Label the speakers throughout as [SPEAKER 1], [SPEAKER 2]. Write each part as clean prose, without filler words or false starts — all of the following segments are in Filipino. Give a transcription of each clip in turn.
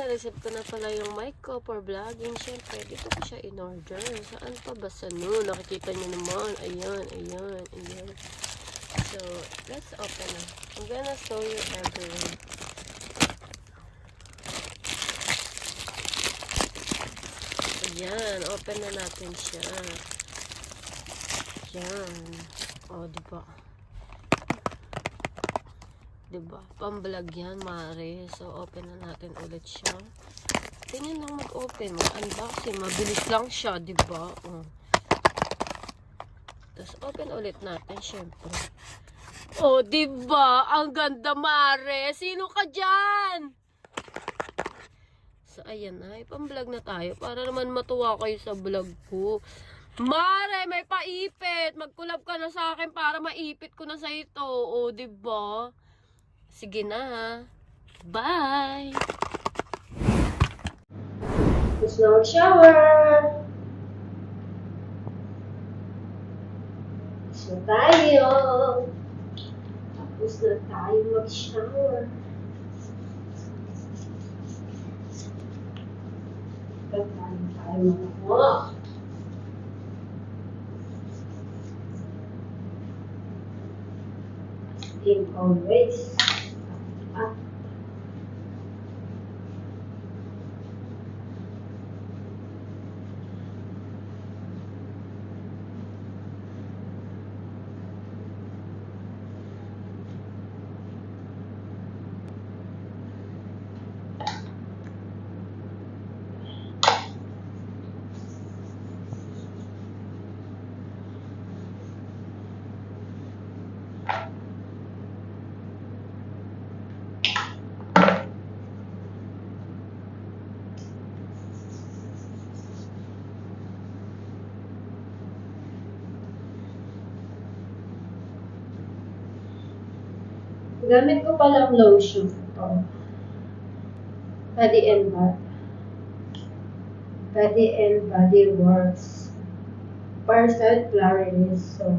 [SPEAKER 1] receive ko na pala yung mic ko for vlogging. Siyempre, dito ko siya in-order. Saan pa ba sa Nakikita nyo naman. Ayan, ayan, ayan. So, let's open it. I'm gonna show you everything. Ayan, open na natin siya. Ayan. O, diba? Diba? Pamblog yan, Mare. So, open na natin ulit siya. Tingnan lang mag-open. Mag-unboxing. Mabilis lang siya, diba? Tapos, open ulit natin, syempre. Oh, diba? Ang ganda, Mare. Sino ka dyan? So, ayan na. Ipamblog na tayo para naman matuwa kayo sa vlog ko. Mare, may paipit. Mag-collab ka na sa akin para maipit ko na sa ito. Oh, diba? Sige na. Bye! Tapos na mag-shower. Tapos na tayo. Tapos na tayo mag-shower. Pagkain tayo mag-walk. Think always. Gamit ko palang lotion ito. Body and Body Works. Parcel Clarice. So,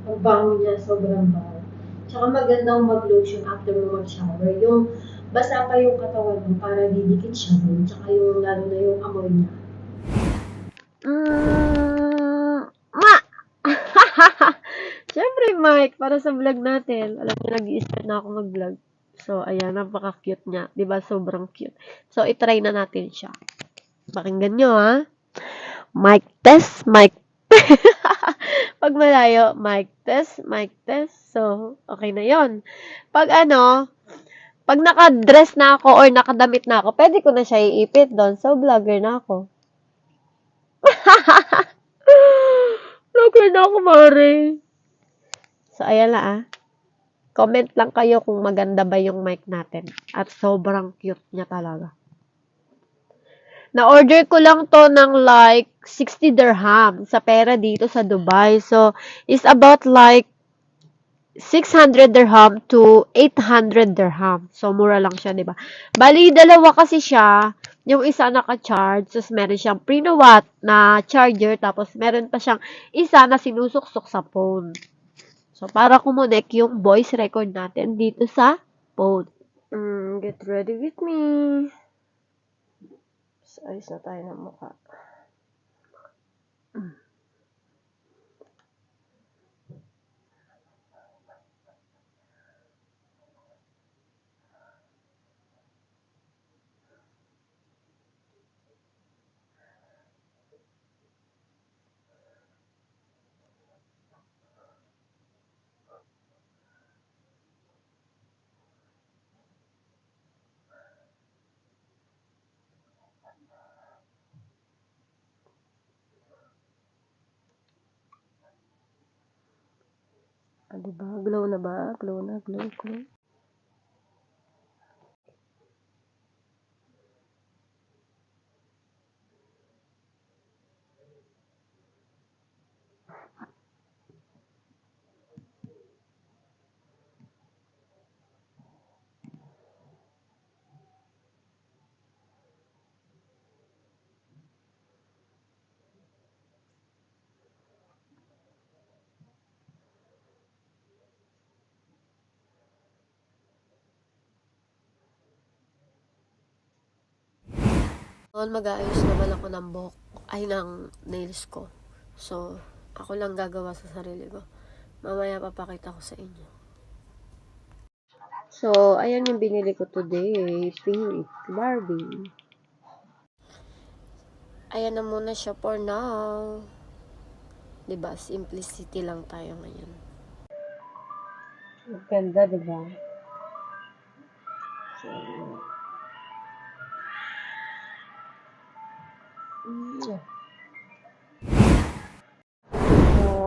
[SPEAKER 1] ang bango niya, sobrang bango. Tsaka magandang mag-lotion after mo mag-shower. Yung basa pa yung katawan mo para didikit siya nun. Tsaka yung lalo na yung amoy niya. Siyempre, Mike, para sa vlog natin. Alam mo, nag-i-start na ako mag-vlog. So, ayan, napaka-cute niya. Diba? Sobrang cute. So, itry na natin siya. Pakinggan nyo, ha? Mic test, mic pag malayo, mic test, mic test. So, okay na yon. Pag naka-dress na ako or nakadamit na ako, pwede ko na siya iipit doon. So, vlogger na ako. Vlogger na ako, Mare. So, ayan na, Comment lang kayo kung maganda ba yung mic natin. At sobrang cute niya talaga. Na-order ko lang to ng like 60 dirham sa pera dito sa Dubai. So, it's about like 600 dirham to 800 dirham. So, mura lang siya, diba? Bali, dalawa kasi siya. Yung isa naka-charge. Tapos, meron siyang pre-watt na charger. Tapos, meron pa siyang isa na sinusuksok sa phone. So, para kumunik yung voice record natin dito sa phone. Get ready with me. So, ayos na tayo ng mukha. Diba? Glow na ba? Glow na, glow, glow. Noon mag-aayos naman ako ng buhok, ay ng nails ko. So, ako lang gagawa sa sarili ko. Mamaya papakita ko sa inyo. So, ayan yung binili ko today. Pink Barbie. Ayan na muna siya for now. Diba? Simplicity lang tayo ngayon. Ganda, diba? So,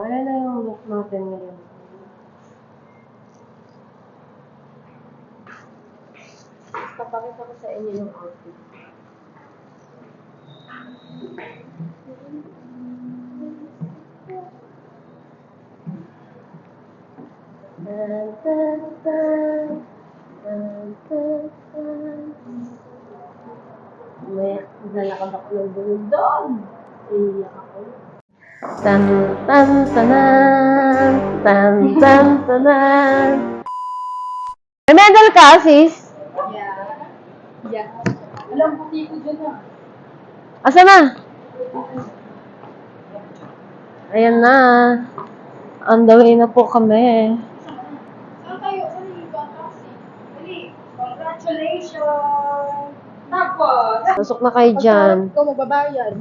[SPEAKER 1] ayan na yung look natin ngayon. Papakita ko sa inyo yung outfit. Tan, tan, tan. Tan, tan, tan. May nalakad ako ng bulundog. Iiyak ako. Tan, tan, tanan. Tan, tan, tanan. May medal ka, sis?
[SPEAKER 2] Yeah. Alam ko ko dyan na.
[SPEAKER 1] Asa na? Ayan na. On the way na po kami.
[SPEAKER 2] Saan tayo? Saan yung ibang taxi? Dali. Congratulations! Tapos,
[SPEAKER 1] Pasok na kayo dyan.
[SPEAKER 2] ikaw magbabayad.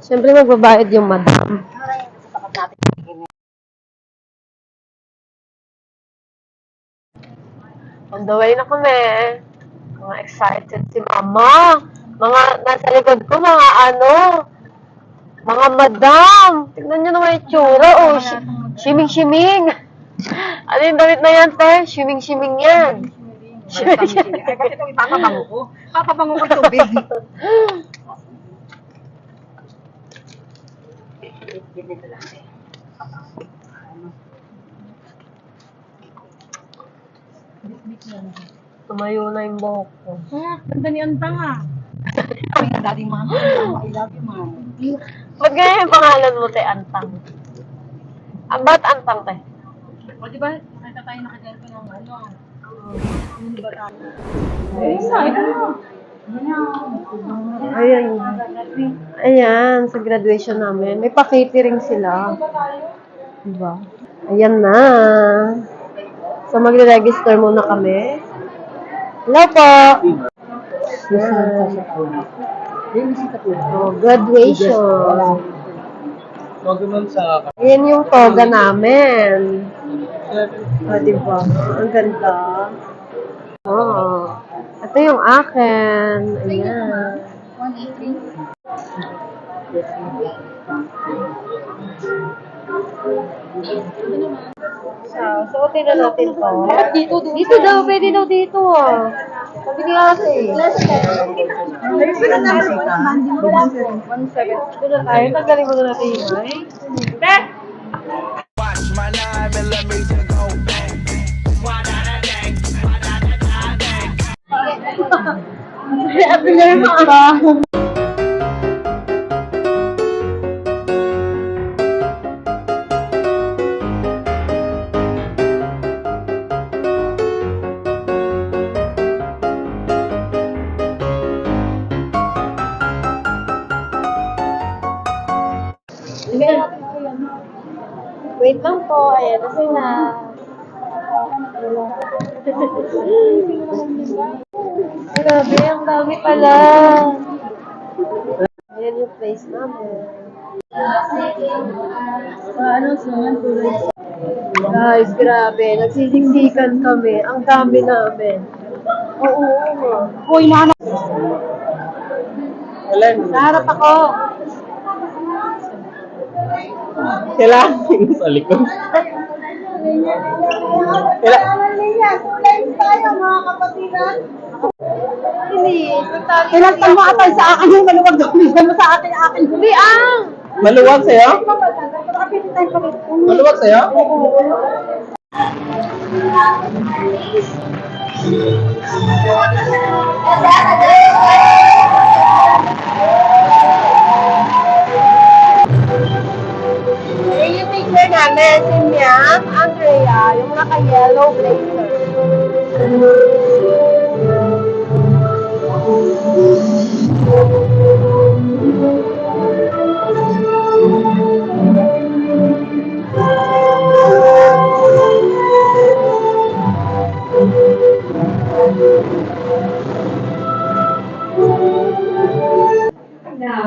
[SPEAKER 1] Siyempre magbabayad yung madam. On the way na kami. Mga excited si mama. Mga nasa likod ko, mga mga madam. Tignan nyo naman yung tsura. Oh, shiming-shiming. Ano yung damit na yan, te? Shiming-shiming yan.
[SPEAKER 2] Kasi ito ipapabango ko. Papabango ko tubig. Ganito lang.
[SPEAKER 1] Tumayo na yung buhok ko.
[SPEAKER 2] Ganda ni Antang ah. Ay, daddy mama. I love you, mama.
[SPEAKER 1] Ba't ganyan yung pangalan mo, te? Antang? Ba't Antang, te?
[SPEAKER 2] O, di ba? Nakita tayo nakagento ng ano. Hindi ba tayo? Ay, ito mo.
[SPEAKER 1] Ayan. Ayan, sa graduation namin. May pa-catering sila. Diba? Ayan na. So, magre-register muna kami. Hello po! Ayan. Oh, graduation. Ayan yung toga namin. Oh, diba? Ang ganda. Oh. Ito yung akin. Ayan.
[SPEAKER 2] 183.
[SPEAKER 1] Suotin na natin to.
[SPEAKER 2] Dito,
[SPEAKER 1] Dito daw, pwede daw dito ah. Sabi ni ate. Dito na tayo. Tanggalin mo na natin yung mic.
[SPEAKER 3] Watch my 9mm go bang. Wa-da-da-dang, wa-da-da-da-dang.
[SPEAKER 1] Happy na yung mga. Wait lang po. Ayan na sila. Grabe, ang dami pala. Ayan yung place namin. Guys, grabe. Nagsisiksikan kami. Ang dami namin. Oo.
[SPEAKER 2] Uy, nana.
[SPEAKER 1] Naharap ako.
[SPEAKER 4] Sila, sa likod. Sila.
[SPEAKER 2] Pinagtan mo atay sa akin yung maluwag daw. Bigyan mo sa akin akin.
[SPEAKER 1] Hindi ah.
[SPEAKER 4] Maluwag sa'yo? Maluwag sa'yo?
[SPEAKER 1] Yung picture namin, si Miam, Andrea, yung naka-yellow blazer.
[SPEAKER 2] Now,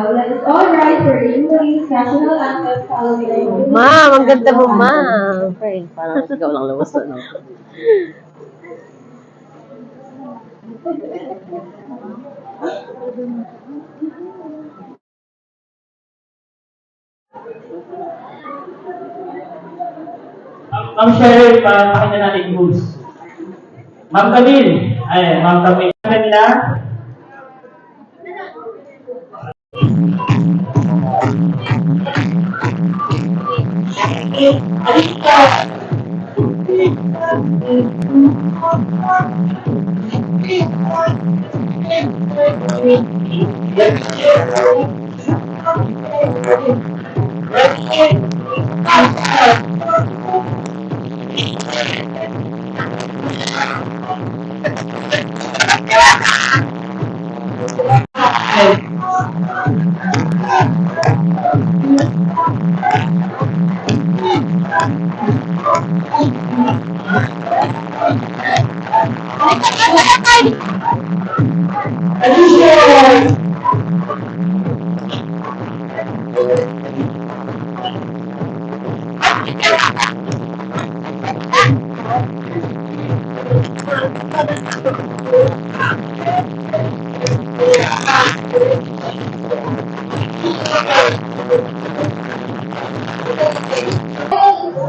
[SPEAKER 2] let us all rise for Italy's national anthem following the
[SPEAKER 1] Ma'am, ang ganda mo, ma'am.
[SPEAKER 4] Okay, parang ikaw lang labas na.
[SPEAKER 5] Ma'am Cheryl, pakita natin rules. Ma'am Camille, ay, Ma'am Camille, kanila.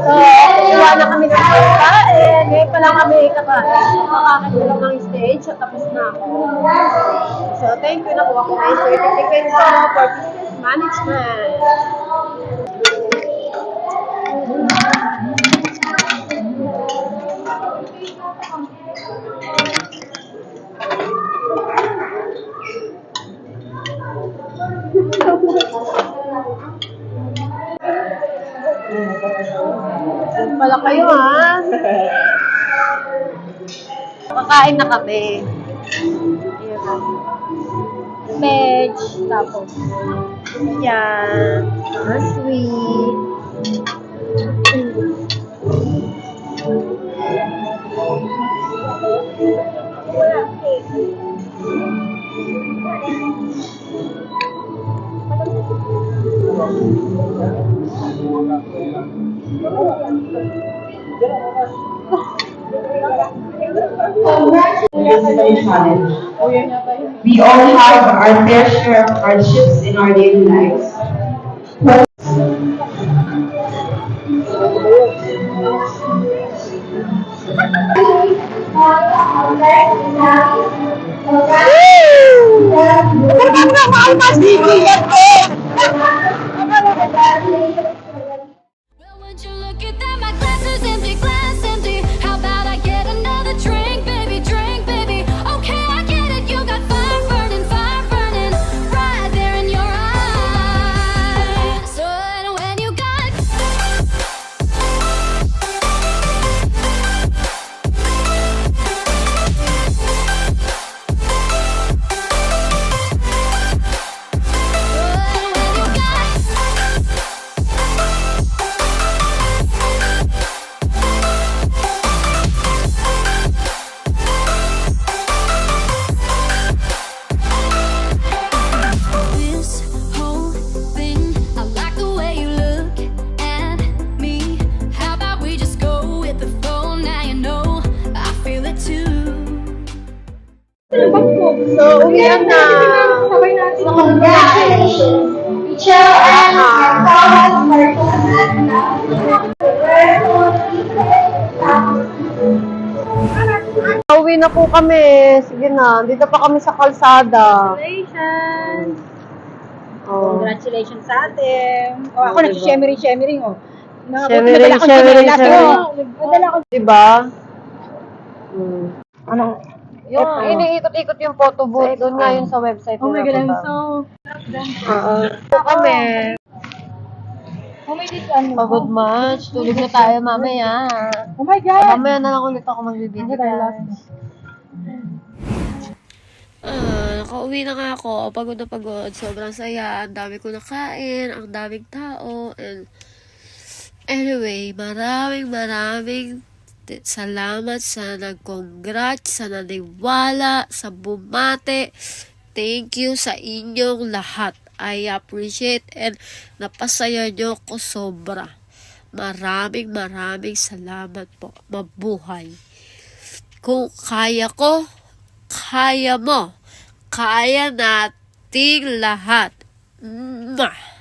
[SPEAKER 1] So, iwan na kami ng pagkain. Ngayon pa lang kami kakain. Makakatulong ng stage at tapos na ako. So, thank you. Nakuha ko na yung certificate ko for business management. Yan pala kayo, ha? Kakain na kami. Ayan. Veg, tapos yan. Sweet.
[SPEAKER 6] We all have our fair share of hardships in our daily lives.
[SPEAKER 7] Well, would you look at that? My glass is empty, glass empty. How about I get another drink, baby, drink, baby? Okay, I get it. You got fire burning right there in your eyes. So when you got this whole thing, I like the way you look at me. How about we just go with the flow? Now you know I feel it too.
[SPEAKER 1] So, uwian na.
[SPEAKER 2] Sabay natin.
[SPEAKER 6] Congratulations, Michelle and our
[SPEAKER 1] Uwi na po kami. Sige na. Dito pa kami sa kalsada.
[SPEAKER 2] Congratulations!
[SPEAKER 1] Oh.
[SPEAKER 2] Congratulations sa atin. O, ako
[SPEAKER 1] Diba?
[SPEAKER 2] nag-shemering o.
[SPEAKER 1] Shemering, shemering, shemering.
[SPEAKER 2] Nadala ko.
[SPEAKER 1] Diba? Hmm.
[SPEAKER 2] Ano?
[SPEAKER 1] Yung iniikot-ikot yung photo booth, doon nga yun sa website
[SPEAKER 2] Oh my
[SPEAKER 1] nila,
[SPEAKER 2] God, I'm
[SPEAKER 1] diba?
[SPEAKER 2] so...
[SPEAKER 1] Oo. So kami.
[SPEAKER 2] Oh my God, ano?
[SPEAKER 1] Pagod much. Tulog na tayo mamaya.
[SPEAKER 2] Oh my God!
[SPEAKER 1] Mamaya na lang ulit ako magbibigay.
[SPEAKER 2] Bakit I lost
[SPEAKER 1] Nakauwi na nga ako. Pagod na pagod. Sobrang saya. Ang dami ko nakain. Ang daming tao. And anyway, maraming salamat sa nag-congrats, sa naniwala, sa bumate. Thank you sa inyong lahat. I appreciate and napasaya nyo ko sobra. Maraming salamat po. Mabuhay. Kung kaya ko, kaya mo. Kaya nating lahat. Mwah!